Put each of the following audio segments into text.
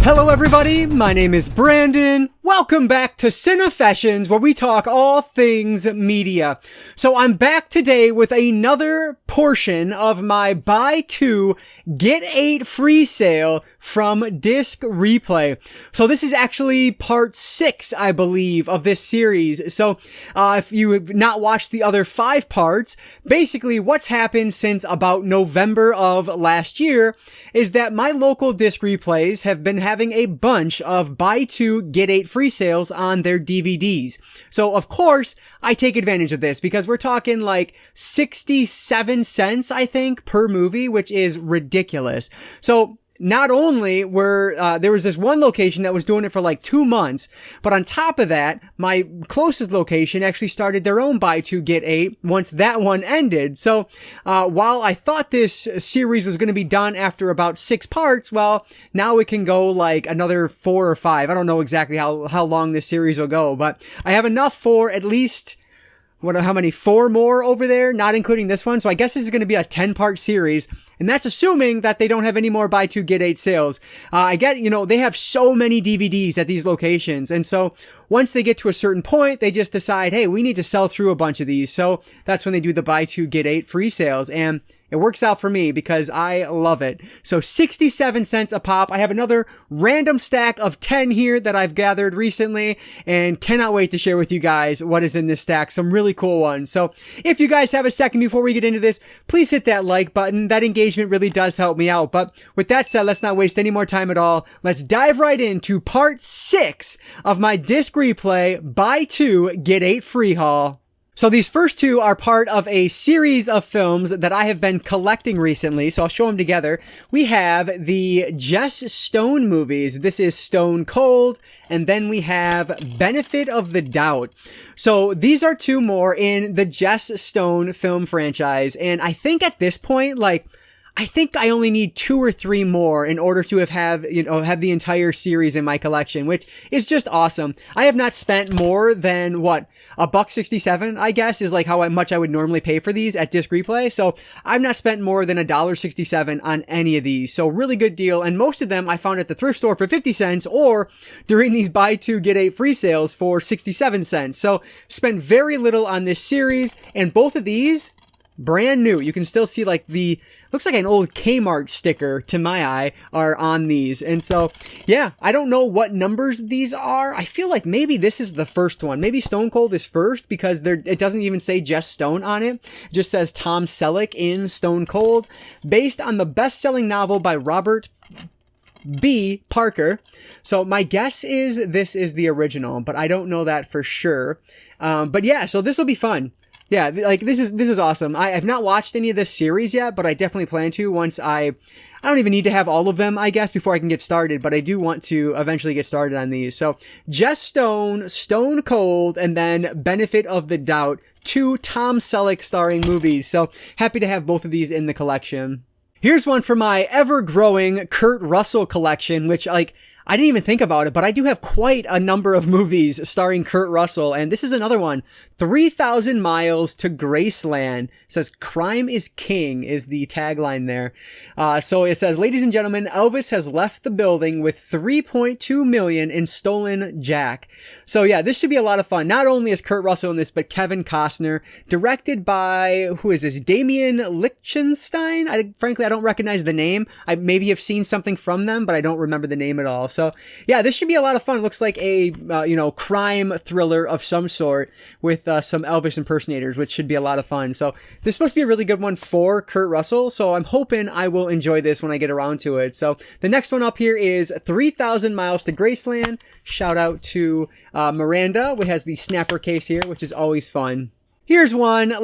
Hello everybody, my name is Brandon. Welcome back to Cinefessions, where we talk all things media. So I'm back today with another portion of my buy 2, get 8 free sale from Disc Replay. So this is actually part 6, I believe, of this series. So if you have not watched the other 5 parts, basically what's happened since about November of last year is that my local Disc Replays have been having a bunch of buy 2, get 8 free sales on their DVDs. So of course, I take advantage of this because we're talking like 67 cents, I think, per movie, which is ridiculous. So not only were, there was this one location that was doing it for like 2 months, but on top of that, my closest location actually started their own buy 2, get 8 once that one ended. So, while I thought this series was going to be done after about 6 parts, well, now it can go like another 4 or 5. I don't know exactly how long this series will go, but I have enough for at least how many? 4 more over there, not including this one. So I guess this is going to be a 10-part series. And that's assuming that they don't have any more buy 2, get 8 sales. I get, they have so many DVDs at these locations. And so once they get to a certain point, they just decide, hey, we need to sell through a bunch of these. So that's when they do the buy 2, get 8 free sales. And it works out for me because I love it. So 67 cents a pop. I have another random stack of 10 here that I've gathered recently and cannot wait to share with you guys what is in this stack. Some really cool ones. So if you guys have a second before we get into this, please hit that like button. That engagement really does help me out. But with that said, let's not waste any more time at all. Let's dive right into part 6 of my Disc Replay buy 2, get 8 free haul. So these first 2 are part of a series of films that I have been collecting recently, so I'll show them together. We have the Jess Stone movies. This is Stone Cold, and then we have Benefit of the Doubt. So these are 2 more in the Jess Stone film franchise, and I think at this point, I think I only need 2 or 3 more in order to have the entire series in my collection, which is just awesome. I have not spent more than $1.67, I guess, is like how much I would normally pay for these at Disc Replay. So I've not spent more than $1.67 on any of these. So really good deal. And most of them I found at the thrift store for 50 cents or during these buy 2, get 8 free sales for 67 cents. So spent very little on this series, and both of these brand new. You can still see looks like an old Kmart sticker to my eye are on these. And so, yeah, I don't know what numbers these are. I feel like maybe this is the first one. Maybe Stone Cold is first because it doesn't even say Jess Stone on it. It just says Tom Selleck in Stone Cold, based on the best-selling novel by Robert B. Parker. So my guess is this is the original, but I don't know that for sure. But yeah, so this will be fun. Yeah, this is awesome. I have not watched any of this series yet, but I definitely plan to once I don't even need to have all of them, I guess, before I can get started, but I do want to eventually get started on these. So, Jess Stone, Stone Cold, and then Benefit of the Doubt, 2 Tom Selleck starring movies. So, happy to have both of these in the collection. Here's one for my ever-growing Kurt Russell collection, which, I didn't even think about it, but I do have quite a number of movies starring Kurt Russell, and this is another one. 3,000 Miles to Graceland. It says, "Crime is King" is the tagline there. So it says, "Ladies and gentlemen, Elvis has left the building with $3.2 million in stolen jack." So yeah, this should be a lot of fun. Not only is Kurt Russell in this, but Kevin Costner. Directed by, who is this? Damien Lichtenstein? Frankly, I don't recognize the name. I maybe have seen something from them, but I don't remember the name at all. So yeah, this should be a lot of fun. It looks like a, crime thriller of some sort with some Elvis impersonators, which should be a lot of fun. So this is supposed to be a really good one for Kurt Russell. So I'm hoping I will enjoy this when I get around to it. So the next one up here is 3,000 Miles to Graceland. Shout out to Miranda, who has the snapper case here, which is always fun. Here's one,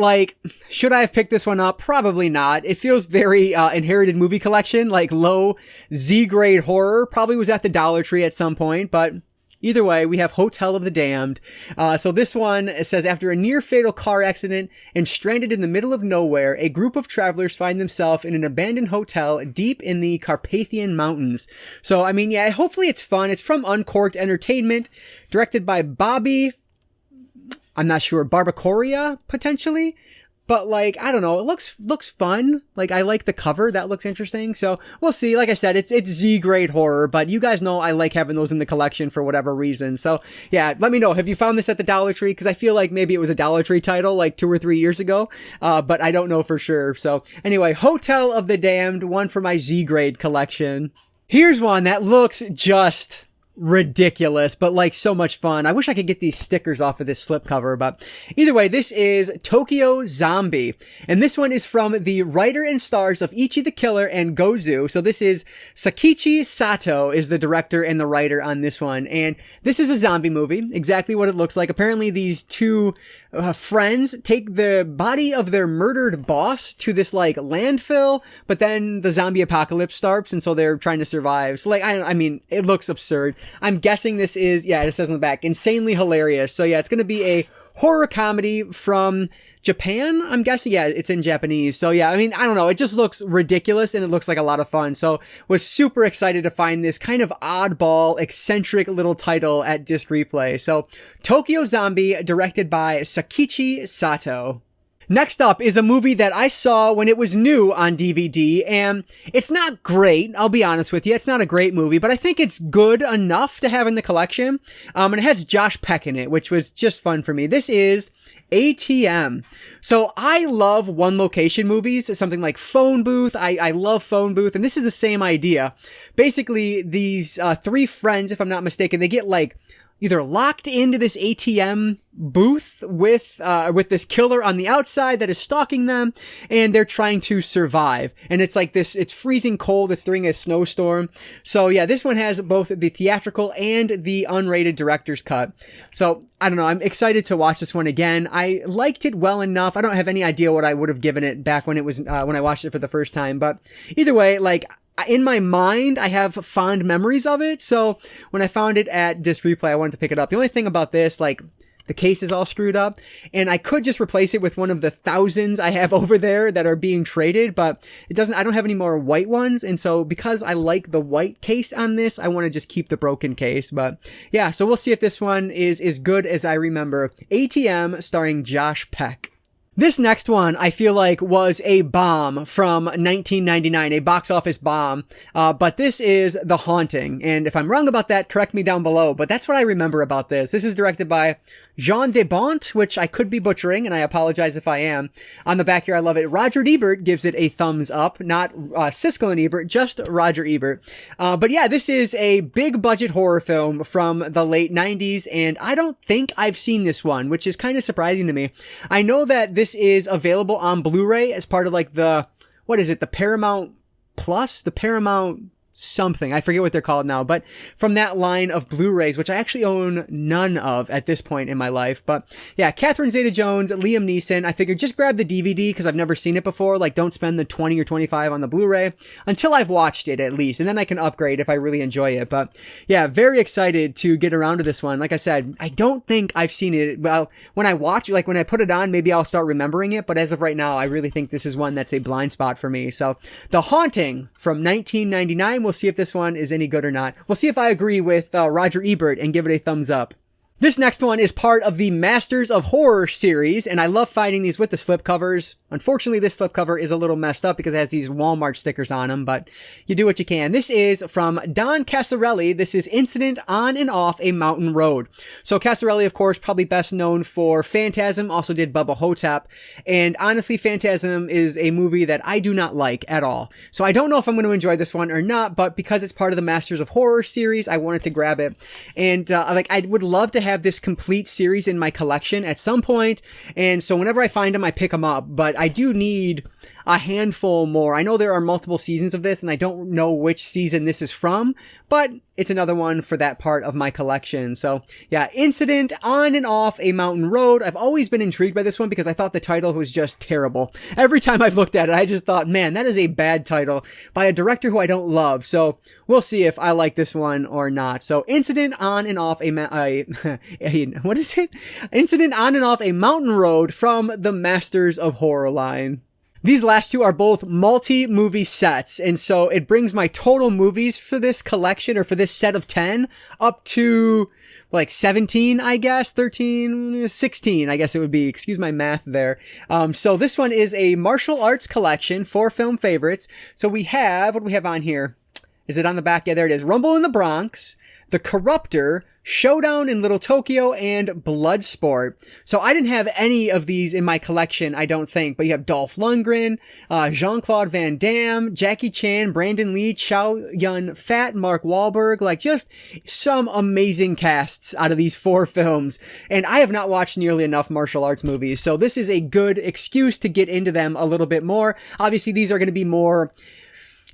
should I have picked this one up? Probably not. It feels very inherited movie collection, low Z-grade horror. Probably was at the Dollar Tree at some point, but either way, we have Hotel of the Damned. So this one, it says, after a near-fatal car accident and stranded in the middle of nowhere, a group of travelers find themselves in an abandoned hotel deep in the Carpathian Mountains. So, hopefully it's fun. It's from Uncorked Entertainment, directed by Bobby, I'm not sure, Barbacoria, potentially? but like, I don't know, it looks fun. Like, I like the cover. That looks interesting. So we'll see. Like I said, it's Z grade horror, but you guys know I like having those in the collection for whatever reason. So yeah, let me know. Have you found this at the Dollar Tree? Because I feel like maybe it was a Dollar Tree title like 2 or 3 years ago, but I don't know for sure. So anyway, Hotel of the Damned, one for my Z grade collection. Here's one that looks just ridiculous, but like so much fun. I wish I could get these stickers off of this slipcover, but either way, this is Tokyo Zombie, and this one is from the writer and stars of Ichi the Killer and Gozu. So this is Sakichi Sato is the director and the writer on this one, and this is a zombie movie, exactly what it looks like. Apparently these two friends take the body of their murdered boss to this like landfill, but then the zombie apocalypse starts, and so they're trying to survive. So like, I mean, it looks absurd. I'm guessing this is, yeah, it says on the back, insanely hilarious. So yeah, it's going to be a horror comedy from Japan, I'm guessing. Yeah, it's in Japanese. So yeah, I mean, I don't know. It just looks ridiculous and it looks like a lot of fun. So was super excited to find this kind of oddball, eccentric little title at Disc Replay. So Tokyo Zombie, directed by Sakichi Sato. Next up is a movie that I saw when it was new on DVD, and it's not great, I'll be honest with you. It's not a great movie, but I think it's good enough to have in the collection. And it has Josh Peck in it, which was just fun for me. This is ATM. So I love one location movies, something like Phone Booth. I love Phone Booth, and this is the same idea. Basically, these 3 friends, if I'm not mistaken, they get like either locked into this ATM booth with this killer on the outside that is stalking them, and they're trying to survive. And it's like this, it's freezing cold, it's during a snowstorm. So yeah, this one has both the theatrical and the unrated director's cut. So I don't know, I'm excited to watch this one again. I liked it well enough. I don't have any idea what I would have given it back when it was when I watched it for the first time, but either way, like, in my mind, I have fond memories of it. So when I found it at Disc Replay, I wanted to pick it up. The only thing about this, like, the case is all screwed up, and I could just replace it with one of the thousands I have over there that are being traded, but it doesn't, I don't have any more white ones. And so because I like the white case on this, I want to just keep the broken case. But yeah, so we'll see if this one is as good as I remember. ATM, starring Josh Peck. This next one, I feel like, was a bomb from 1999, a box office bomb, but this is The Haunting, and if I'm wrong about that, correct me down below, but that's what I remember about this. This is directed by Jean Debont, which I could be butchering, and I apologize if I am. On the back here, I love it. Roger Ebert gives it a thumbs up, not Siskel and Ebert, just Roger Ebert. But yeah, this is a big budget horror film from the late 90s, and I don't think I've seen this one, which is kind of surprising to me. I know that this is available on Blu-ray as part of like the, what is it, the Paramount Plus? The Paramount something. I forget what they're called now, but from that line of Blu-rays, which I actually own none of at this point in my life. But yeah, Catherine Zeta-Jones, Liam Neeson. I figured just grab the DVD because I've never seen it before. Like, don't spend the 20 or 25 on the Blu-ray until I've watched it at least, and then I can upgrade if I really enjoy it. But yeah, very excited to get around to this one. Like I said, I don't think I've seen it. Well, when I watch, like when I put it on, maybe I'll start remembering it. But as of right now, I really think this is one that's a blind spot for me. So The Haunting from 1999. We'll see if this one is any good or not. We'll see if I agree with Roger Ebert and give it a thumbs up. This next one is part of the Masters of Horror series, and I love finding these with the slipcovers. Unfortunately, this slipcover is a little messed up because it has these Walmart stickers on them, but you do what you can. This is from Don Casarelli. This is Incident on and Off a Mountain Road. So Casarelli, of course, probably best known for Phantasm, also did Bubba Hotep, and honestly, Phantasm is a movie that I do not like at all. So I don't know if I'm going to enjoy this one or not, but because it's part of the Masters of Horror series, I wanted to grab it. And like, I would love to have this complete series in my collection at some point, and so whenever I find them, I pick them up, but I do need a handful more. I know there are multiple seasons of this, and I don't know which season this is from, but it's another one for that part of my collection. So yeah, Incident on and Off a Mountain Road. I've always been intrigued by this one because I thought the title was just terrible. Every time I've looked at it, I just thought, man, that is a bad title by a director who I don't love. So we'll see if I like this one or not. So Incident on and Off what is it? Incident on and Off a Mountain Road from the Masters of Horror line. These last two are both multi-movie sets, and so it brings my total movies for this collection, or for this set of 10, up to, like 17, I guess, 13, 16, I guess it would be. Excuse my math there. So this one is a martial arts collection, 4 film favorites. So we have, what do we have on here? Is it on the back? Yeah, there it is. Rumble in the Bronx, The Corruptor, Showdown in Little Tokyo, and Bloodsport. So I didn't have any of these in my collection, I don't think, but you have Dolph Lundgren, Jean-Claude Van Damme, Jackie Chan, Brandon Lee, Chow Yun-Fat, Mark Wahlberg, like just some amazing casts out of these 4 films. And I have not watched nearly enough martial arts movies, so this is a good excuse to get into them a little bit more. Obviously, these are going to be more...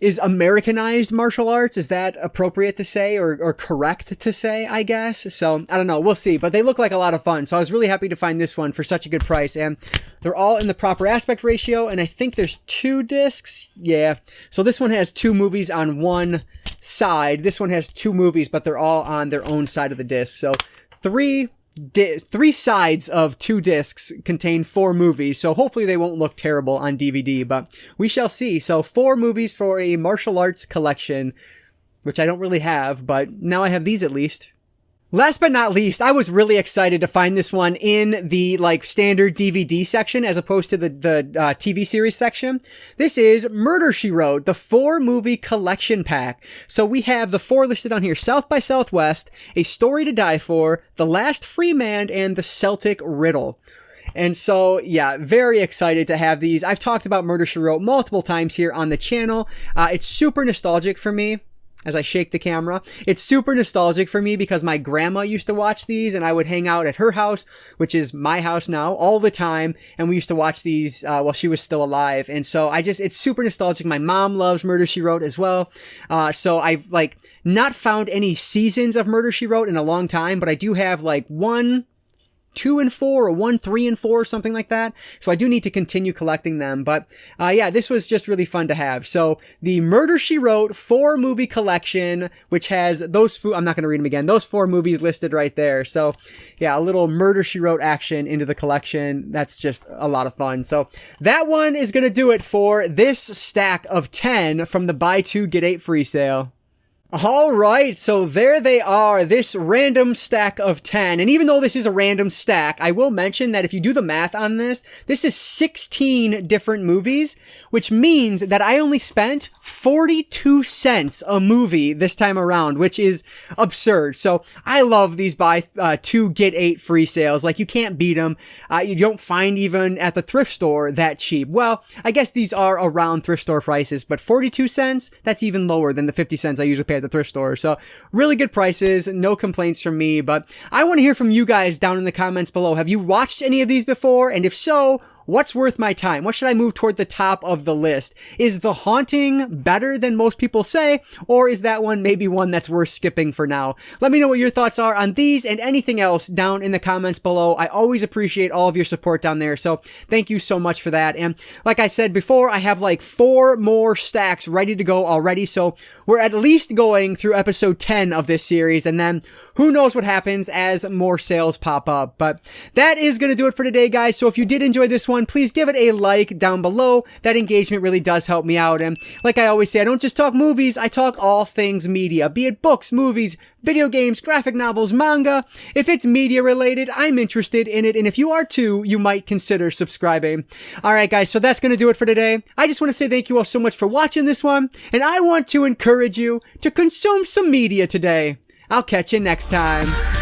Is Americanized martial arts, is that appropriate to say or correct to say, I guess? So, I don't know. We'll see. But they look like a lot of fun. So I was really happy to find this one for such a good price. And they're all in the proper aspect ratio. And I think there's 2 discs. Yeah. So this one has 2 movies on one side. This one has 2 movies, but they're all on their own side of the disc. So 3 sides of 2 discs contain 4 movies, so hopefully they won't look terrible on DVD, but we shall see. So 4 movies for a martial arts collection, which I don't really have, but now I have these at least. Last but not least, I was really excited to find this one in the standard DVD section as opposed to the TV series section. This is Murder, She Wrote, the 4 movie collection pack. So we have the 4 listed on here: South by Southwest, A Story to Die For, The Last Free Man, and The Celtic Riddle. And so, yeah, very excited to have these. I've talked about Murder, She Wrote multiple times here on the channel. It's super nostalgic for me. As I shake the camera, it's super nostalgic for me because my grandma used to watch these and I would hang out at her house, which is my house now, all the time. And we used to watch these while she was still alive. And so it's super nostalgic. My mom loves Murder, She Wrote as well. So I've not found any seasons of Murder, She Wrote in a long time, but I do have 1, 2 and 4 or 1, 3 and 4, something like that. So I do need to continue collecting them. But yeah, this was just really fun to have. So the Murder, She Wrote 4 movie collection, which has those, I'm not going to read them again, those 4 movies listed right there. So yeah, a little Murder, She Wrote action into the collection. That's just a lot of fun. So that one is going to do it for this stack of 10 from the buy 2 get 8 free sale. All right, so there they are, this random stack of 10. And even though this is a random stack, I will mention that if you do the math on this, this is 16 different movies, which means that I only spent 42 cents a movie this time around, which is absurd. So I love these buy 2 get 8 free sales. You can't beat them. You don't find even at the thrift store that cheap. Well, I guess these are around thrift store prices, but 42 cents, that's even lower than the 50 cents I usually pay at the thrift store. So really good prices, no complaints from me, but I want to hear from you guys down in the comments below. Have you watched any of these before? And if so, what's worth my time? What should I move toward the top of the list? Is The Haunting better than most people say? Or is that one maybe one that's worth skipping for now? Let me know what your thoughts are on these and anything else down in the comments below. I always appreciate all of your support down there. So thank you so much for that. And like I said before, I have 4 more stacks ready to go already. So we're at least going through episode 10 of this series. And then who knows what happens as more sales pop up. But that is going to do it for today, guys. So if you did enjoy this one, please give it a like down below. That engagement really does help me out. And like I always say, I don't just talk movies, I talk all things media, be it books, movies, video games, graphic novels, manga. If it's media related, I'm interested in it. And if you are too, you might consider subscribing. All right, guys, so that's going to do it for today. I just want to say thank you all so much for watching this one. And I want to encourage you to consume some media today. I'll catch you next time.